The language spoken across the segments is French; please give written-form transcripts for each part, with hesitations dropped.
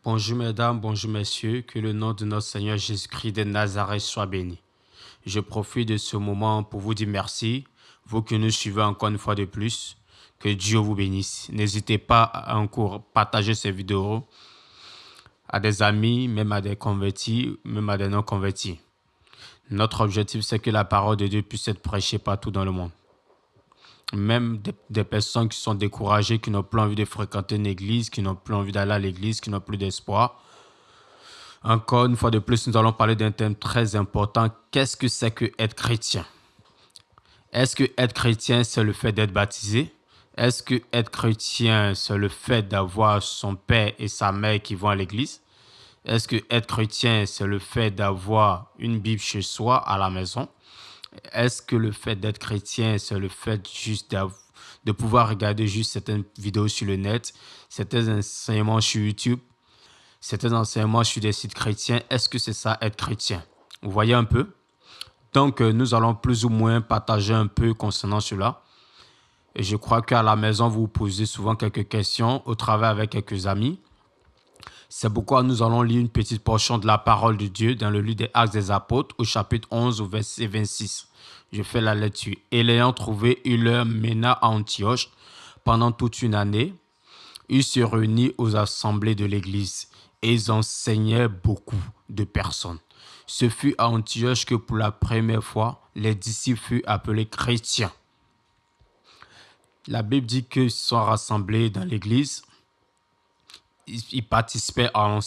Bonjour mesdames, bonjour messieurs, que le nom de notre Seigneur Jésus-Christ de Nazareth soit béni. Je profite de ce moment pour vous dire merci, vous qui nous suivez encore une fois de plus, que Dieu vous bénisse. N'hésitez pas à encore partager ces vidéos à des amis, même à des convertis, même à des non-convertis. Notre objectif, c'est que la parole de Dieu puisse être prêchée partout dans le monde. Même des personnes qui sont découragées, qui n'ont plus envie de fréquenter une église, qui n'ont plus envie d'aller à l'église, qui n'ont plus d'espoir. Encore une fois de plus, nous allons parler d'un thème très important. Qu'est-ce que c'est que être chrétien? Est-ce que être chrétien, c'est le fait d'être baptisé? Est-ce que être chrétien, c'est le fait d'avoir son père et sa mère qui vont à l'église? Est-ce que être chrétien, c'est le fait d'avoir une Bible chez soi à la maison? Est-ce que le fait d'être chrétien, c'est le fait juste de pouvoir regarder juste certaines vidéos sur le net, certains enseignements sur YouTube, certains enseignements sur des sites chrétiens? Est-ce que c'est ça, être chrétien? Vous voyez un peu? Donc, nous allons plus ou moins partager un peu concernant cela. Et je crois qu'à la maison, vous vous posez souvent quelques questions au travail avec quelques amis. C'est pourquoi nous allons lire une petite portion de la parole de Dieu dans le livre des Actes des Apôtres au chapitre 11 au verset 26. Je fais la lecture. Et l'ayant trouvé, il leur mena à Antioche pendant toute une année. Ils se réunissent aux assemblées de l'Église et ils enseignaient beaucoup de personnes. Ce fut à Antioche que pour la première fois, les disciples furent appelés chrétiens. La Bible dit qu'ils sont rassemblés dans l'Église. Ils participaient à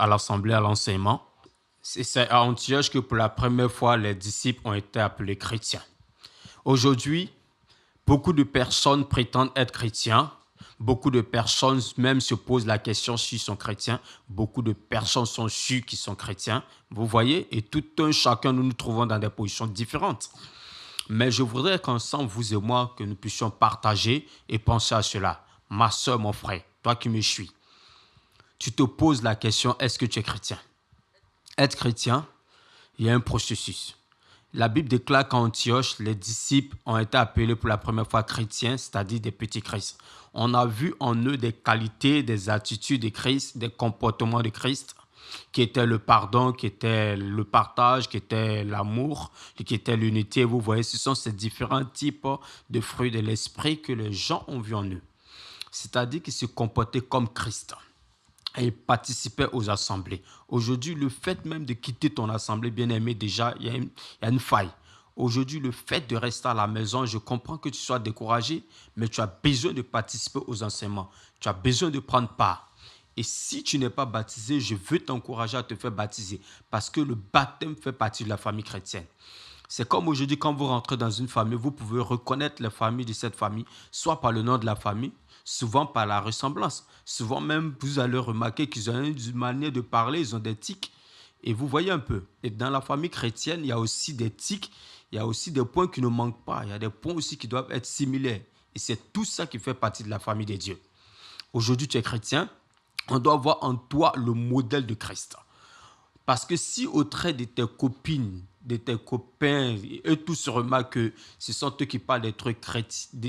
l'assemblée, à l'enseignement. C'est à Antioche que pour la première fois, les disciples ont été appelés chrétiens. Aujourd'hui, beaucoup de personnes prétendent être chrétiens. Beaucoup de personnes même se posent la question s'ils sont chrétiens. Beaucoup de personnes sont sûres qu'ils sont chrétiens. Vous voyez, et tout un chacun, nous nous trouvons dans des positions différentes. Mais je voudrais qu'ensemble, vous et moi, que nous puissions partager et penser à cela. Ma soeur, mon frère, toi qui me suis, tu te poses la question, est-ce que tu es chrétien? Être chrétien, il y a un processus. La Bible déclare qu'à Antioche, les disciples ont été appelés pour la première fois chrétiens, c'est-à-dire des petits Christ. On a vu en eux des qualités, des attitudes de Christ, des comportements de Christ, qui étaient le pardon, qui était le partage, qui était l'amour, qui était l'unité. Vous voyez, ce sont ces différents types de fruits de l'esprit que les gens ont vu en eux. C'est-à-dire qu'ils se comportaient comme Christ. Et participaient aux assemblées. Aujourd'hui, le fait même de quitter ton assemblée, bien-aimé, déjà, il y a une faille. Aujourd'hui, le fait de rester à la maison, je comprends que tu sois découragé, mais tu as besoin de participer aux enseignements. Tu as besoin de prendre part. Et si tu n'es pas baptisé, je veux t'encourager à te faire baptiser, parce que le baptême fait partie de la famille chrétienne. C'est comme aujourd'hui, quand vous rentrez dans une famille, vous pouvez reconnaître les familles de cette famille, soit par le nom de la famille, souvent par la ressemblance. Souvent même, vous allez remarquer qu'ils ont une manière de parler, ils ont des tics. Et vous voyez un peu. Et dans la famille chrétienne, il y a aussi des tics, il y a aussi des points qui ne manquent pas. Il y a des points aussi qui doivent être similaires. Et c'est tout ça qui fait partie de la famille de Dieu. Aujourd'hui, tu es chrétien, on doit voir en toi le modèle de Christ. Parce que si au trait de tes copines, de tes copains, eux tous remarquent que ce sont eux qui parlent des trucs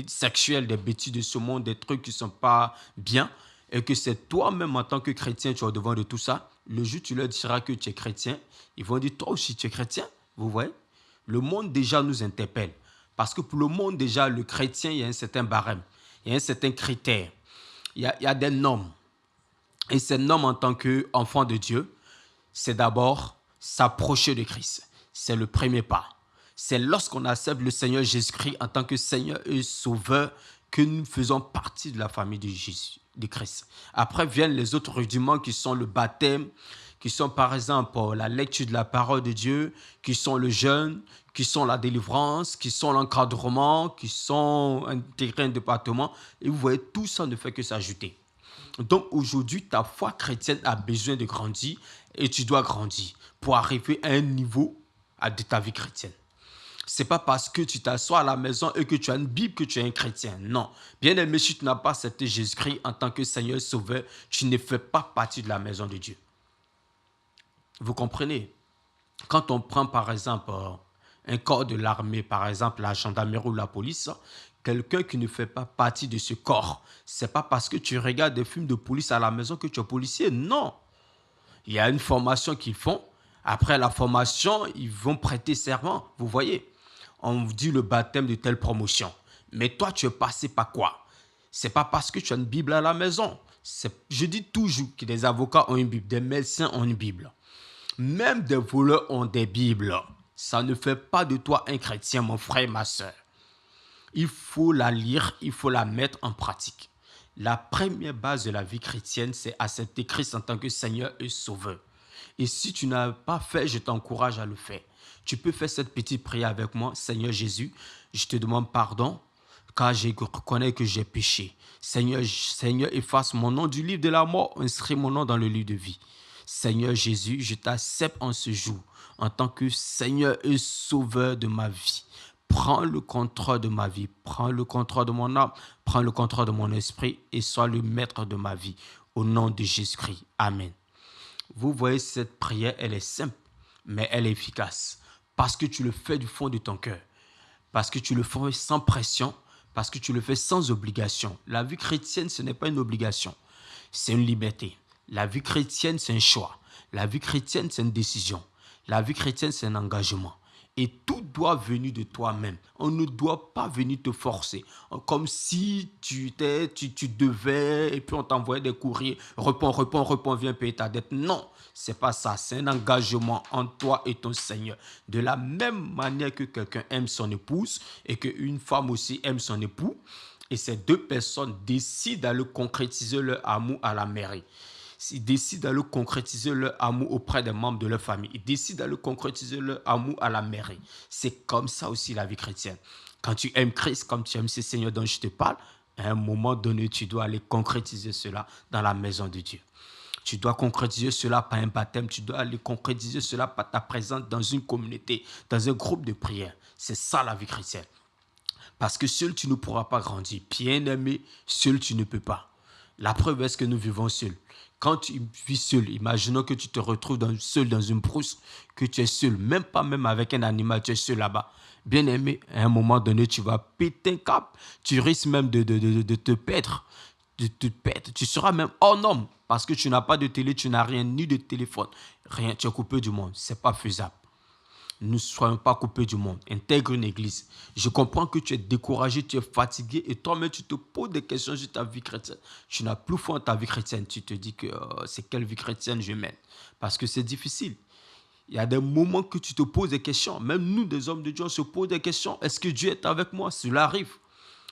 sexuels, des bêtises de ce monde, des trucs qui ne sont pas bien, et que c'est toi-même en tant que chrétien, tu es au devant de tout ça, le jour où tu leur diras que tu es chrétien, ils vont dire, toi aussi tu es chrétien, vous voyez? Le monde déjà nous interpelle. Parce que pour le monde déjà, le chrétien, il y a un certain barème, il y a un certain critère, il y a des normes. Et ces normes en tant qu'enfant de Dieu, c'est d'abord s'approcher de Christ. C'est le premier pas. C'est lorsqu'on accepte le Seigneur Jésus-Christ en tant que Seigneur et Sauveur que nous faisons partie de la famille de Jésus, de Christ. Après viennent les autres rudiments qui sont le baptême, qui sont par exemple la lecture de la parole de Dieu, qui sont le jeûne, qui sont la délivrance, qui sont l'encadrement, qui sont intégrer un département. Et vous voyez, tout ça ne fait que s'ajouter. Donc aujourd'hui, ta foi chrétienne a besoin de grandir et tu dois grandir pour arriver à un niveau de ta vie chrétienne. Ce n'est pas parce que tu t'assois à la maison et que tu as une Bible que tu es un chrétien. Non. Bien aimé, si tu n'as pas accepté Jésus-Christ en tant que Seigneur et Sauveur, tu ne fais pas partie de la maison de Dieu. Vous comprenez? Quand on prend par exemple un corps de l'armée, par exemple la gendarmerie ou la police, quelqu'un qui ne fait pas partie de ce corps, ce n'est pas parce que tu regardes des films de police à la maison que tu es policier. Non. Il y a une formation qu'ils font. Après la formation, ils vont prêter serment. Vous voyez, on vous dit le baptême de telle promotion. Mais toi, tu es passé par quoi? C'est pas parce que tu as une Bible à la maison. Je dis toujours que des avocats ont une Bible, des médecins ont une Bible. Même des voleurs ont des Bibles. Ça ne fait pas de toi un chrétien, mon frère et ma soeur. Il faut la lire, il faut la mettre en pratique. La première base de la vie chrétienne, c'est accepter Christ en tant que Seigneur et Sauveur. Et si tu n'as pas fait, je t'encourage à le faire. Tu peux faire cette petite prière avec moi. Seigneur Jésus, je te demande pardon car je reconnais que j'ai péché. Seigneur, efface mon nom du livre de la mort, inscris mon nom dans le livre de vie. Seigneur Jésus, je t'accepte en ce jour en tant que Seigneur et Sauveur de ma vie. Prends le contrôle de ma vie, prends le contrôle de mon âme, prends le contrôle de mon esprit et sois le maître de ma vie. Au nom de Jésus-Christ. Amen. Vous voyez, cette prière, elle est simple, mais elle est efficace. Parce que tu le fais du fond de ton cœur. Parce que tu le fais sans pression. Parce que tu le fais sans obligation. La vie chrétienne, ce n'est pas une obligation. C'est une liberté. La vie chrétienne, c'est un choix. La vie chrétienne, c'est une décision. La vie chrétienne, c'est un engagement. Et tout doit venir de toi-même. On ne doit pas venir te forcer. Comme si tu devais, et puis on t'envoyait des courriers. Réponds, viens payer ta dette. Non, c'est pas ça. C'est un engagement entre toi et ton Seigneur. De la même manière que quelqu'un aime son épouse et qu'une femme aussi aime son époux. Et ces deux personnes décident d'aller concrétiser leur amour à la mairie. Ils décident d'aller concrétiser leur amour auprès des membres de leur famille. Ils décident d'aller concrétiser leur amour à la mairie. C'est comme ça aussi la vie chrétienne. Quand tu aimes Christ, comme tu aimes ce Seigneur dont je te parle, à un moment donné, tu dois aller concrétiser cela dans la maison de Dieu. Tu dois concrétiser cela par un baptême. Tu dois aller concrétiser cela par ta présence dans une communauté, dans un groupe de prière. C'est ça la vie chrétienne. Parce que seul tu ne pourras pas grandir. Bien-aimé, seul tu ne peux pas. La preuve est que nous vivons seuls. Quand tu vis seul, imaginons que tu te retrouves seul dans une brousse, que tu es seul, même avec un animal, tu es seul là-bas. Bien aimé, à un moment donné, tu vas péter un cap. Tu risques même de te perdre. Tu seras même hors norme parce que tu n'as pas de télé, tu n'as rien, ni de téléphone. Rien, tu es coupé du monde. Ce n'est pas faisable. Ne soyons pas coupés du monde. Intègre une église. Je comprends que tu es découragé, tu es fatigué et toi-même tu te poses des questions sur ta vie chrétienne. Tu n'as plus foi en ta vie chrétienne. Tu te dis que c'est quelle vie chrétienne je mène. Parce que c'est difficile. Il y a des moments que tu te poses des questions. Même nous, des hommes de Dieu, on se pose des questions. Est-ce que Dieu est avec moi? Cela arrive.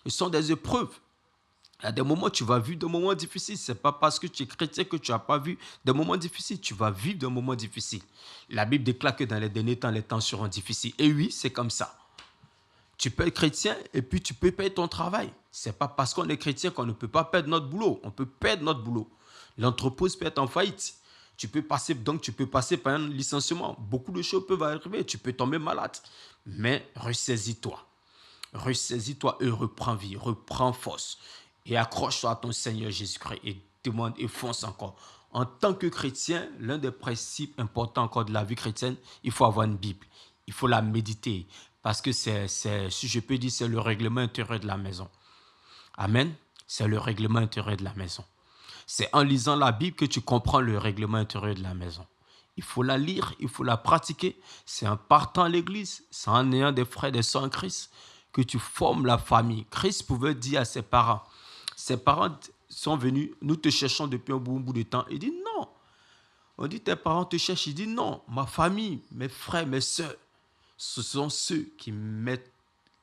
Ce sont des épreuves. Il y a des moments où tu vas vivre des moments difficiles. Ce n'est pas parce que tu es chrétien que tu n'as pas vu des moments difficiles. Tu vas vivre des moments difficiles. La Bible déclare que dans les derniers temps, les temps seront difficiles. Et oui, c'est comme ça. Tu peux être chrétien et puis tu peux perdre ton travail. Ce n'est pas parce qu'on est chrétien qu'on ne peut pas perdre notre boulot. On peut perdre notre boulot. L'entreprise peut être en faillite. Tu peux passer par un licenciement. Beaucoup de choses peuvent arriver. Tu peux tomber malade. Mais ressaisis-toi. Ressaisis-toi et reprends vie, reprends force. Et accroche-toi à ton Seigneur Jésus-Christ et demande et fonce encore. En tant que chrétien, l'un des principes importants encore de la vie chrétienne, il faut avoir une Bible. Il faut la méditer. Parce que si je peux dire, c'est le règlement intérieur de la maison. Amen. C'est le règlement intérieur de la maison. C'est en lisant la Bible que tu comprends le règlement intérieur de la maison. Il faut la lire, il faut la pratiquer. C'est en partant à l'église, c'est en ayant des frères et des sœurs en Christ que tu formes la famille. Christ pouvait dire à ses parents sont venus, nous te cherchons depuis un bon bout de temps. Il dit non. On dit tes parents te cherchent. Il dit non, ma famille, mes frères, mes sœurs, ce sont ceux qui mettent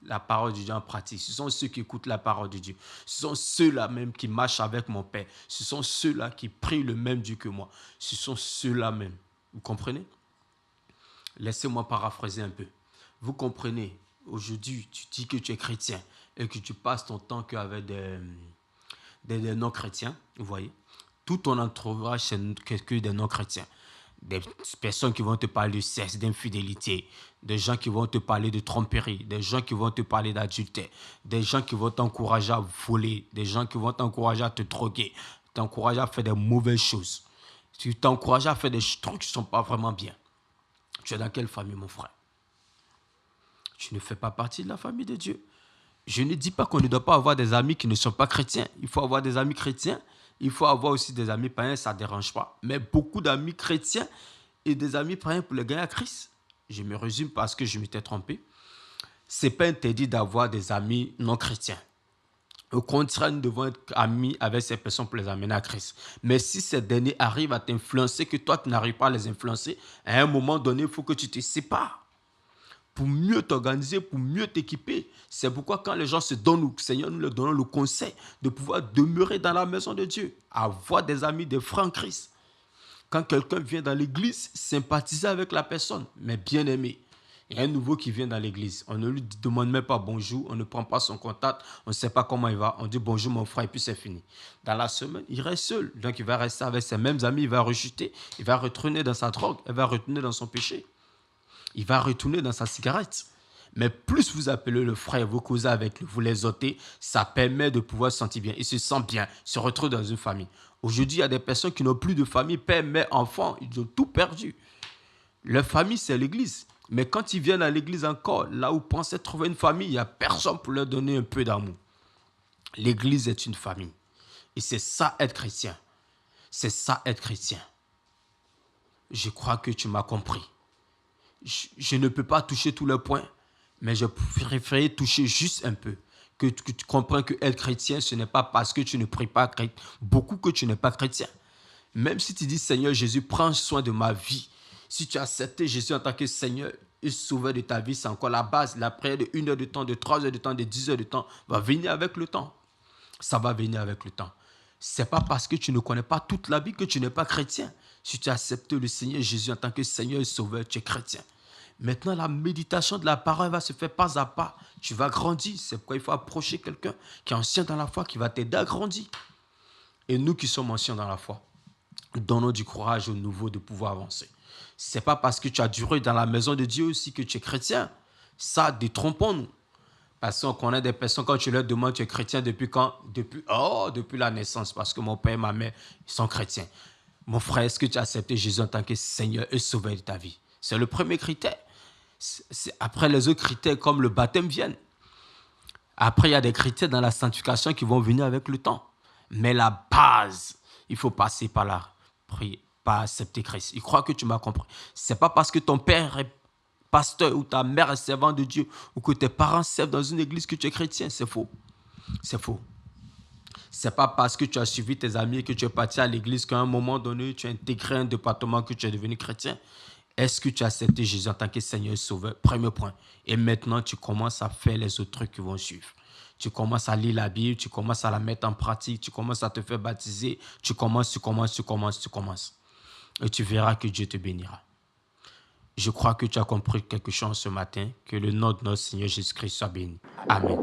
la parole de Dieu en pratique. Ce sont ceux qui écoutent la parole de Dieu. Ce sont ceux-là même qui marchent avec mon Père. Ce sont ceux-là qui prient le même Dieu que moi. Ce sont ceux-là même. Vous comprenez? Laissez-moi paraphraser un peu. Vous comprenez? Aujourd'hui, tu dis que tu es chrétien et que tu passes ton temps qu'avec des non-chrétiens, vous voyez. Tout ton entourage, c'est que des non-chrétiens. Des personnes qui vont te parler de sexe, d'infidélité, des gens qui vont te parler de tromperie, des gens qui vont te parler d'adultère, des gens qui vont t'encourager à voler, des gens qui vont t'encourager à te droguer, t'encourager à faire des mauvaises choses. Tu t'encourages à faire des trucs qui ne sont pas vraiment bien. Tu es dans quelle famille, mon frère? Tu ne fais pas partie de la famille de Dieu. Je ne dis pas qu'on ne doit pas avoir des amis qui ne sont pas chrétiens. Il faut avoir des amis chrétiens, Il faut avoir aussi des amis païens, ça ne dérange pas. Mais beaucoup d'amis chrétiens et des amis païens pour les gagner à Christ. Je me résume parce que je m'étais trompé. Ce n'est pas interdit d'avoir des amis non chrétiens. Au contraire, nous devons être amis avec ces personnes pour les amener à Christ. Mais si ces derniers arrivent à t'influencer, que toi tu n'arrives pas à les influencer, à un moment donné, il faut que tu te sépares pour mieux t'organiser, pour mieux t'équiper. C'est pourquoi quand les gens se donnent au Seigneur, nous leur donnons le conseil de pouvoir demeurer dans la maison de Dieu, avoir des amis, des frères en Christ. Quand quelqu'un vient dans l'église, sympathiser avec la personne, mais bien aimé. Il y a un nouveau qui vient dans l'église. On ne lui demande même pas bonjour, on ne prend pas son contact, on ne sait pas comment il va. On dit bonjour mon frère et puis c'est fini. Dans la semaine, il reste seul. Donc il va rester avec ses mêmes amis, il va rechuter, il va retourner dans sa drogue, il va retourner dans son péché. Il va retourner dans sa cigarette. Mais plus vous appelez le frère, vous causez avec lui, vous les ôtez, ça permet de pouvoir se sentir bien. Il se sent bien, il se retrouve dans une famille. Aujourd'hui, il y a des personnes qui n'ont plus de famille, père, mère, enfant, ils ont tout perdu. Leur famille, c'est l'église. Mais quand ils viennent à l'église encore, là où pensaient trouver une famille, il n'y a personne pour leur donner un peu d'amour. L'église est une famille. Et c'est ça être chrétien. C'est ça être chrétien. Je crois que tu m'as compris. Je ne peux pas toucher tous les points, mais je préfère toucher juste un peu. Que tu comprends que être chrétien, ce n'est pas parce que tu ne pries pas beaucoup que tu n'es pas chrétien. Même si tu dis, Seigneur Jésus, prends soin de ma vie. Si tu as accepté Jésus en tant que Seigneur et sauveur de ta vie, c'est encore la base. La prière de 1 heure de temps, de 3 heures de temps, de 10 heures de temps va venir avec le temps. Ça va venir avec le temps. Ce n'est pas parce que tu ne connais pas toute la vie que tu n'es pas chrétien. Si tu acceptes le Seigneur Jésus en tant que Seigneur et sauveur, tu es chrétien. Maintenant, la méditation de la parole va se faire pas à pas. Tu vas grandir. C'est pourquoi il faut approcher quelqu'un qui est ancien dans la foi, qui va t'aider à grandir. Et nous qui sommes anciens dans la foi, donnons du courage aux nouveaux de pouvoir avancer. Ce n'est pas parce que tu as duré dans la maison de Dieu aussi que tu es chrétien. Ça, détrompons-nous. Parce qu'on connaît des personnes, quand tu leur demandes, tu es chrétien depuis quand? Depuis la naissance, parce que mon père et ma mère, ils sont chrétiens. Mon frère, est-ce que tu as accepté Jésus en tant que Seigneur et Sauveur de ta vie? C'est le premier critère. Après, les autres critères comme le baptême viennent. Après, il y a des critères dans la sanctification qui vont venir avec le temps. Mais la base, il faut passer par là. Prier, pas accepter Christ. Il croit que tu m'as compris. Ce n'est pas parce que ton père est pasteur ou ta mère est servante de Dieu ou que tes parents servent dans une église que tu es chrétien. C'est faux. C'est faux. Ce n'est pas parce que tu as suivi tes amis et que tu es parti à l'église qu'à un moment donné, tu as intégré un département que tu es devenu chrétien. Est-ce que tu as accepté Jésus en tant que Seigneur et Sauveur? Premier point. Et maintenant, tu commences à faire les autres trucs qui vont suivre. Tu commences à lire la Bible, tu commences à la mettre en pratique, tu commences à te faire baptiser, tu commences. Et tu verras que Dieu te bénira. Je crois que tu as compris quelque chose ce matin, que le nom de notre Seigneur Jésus-Christ soit béni. Amen.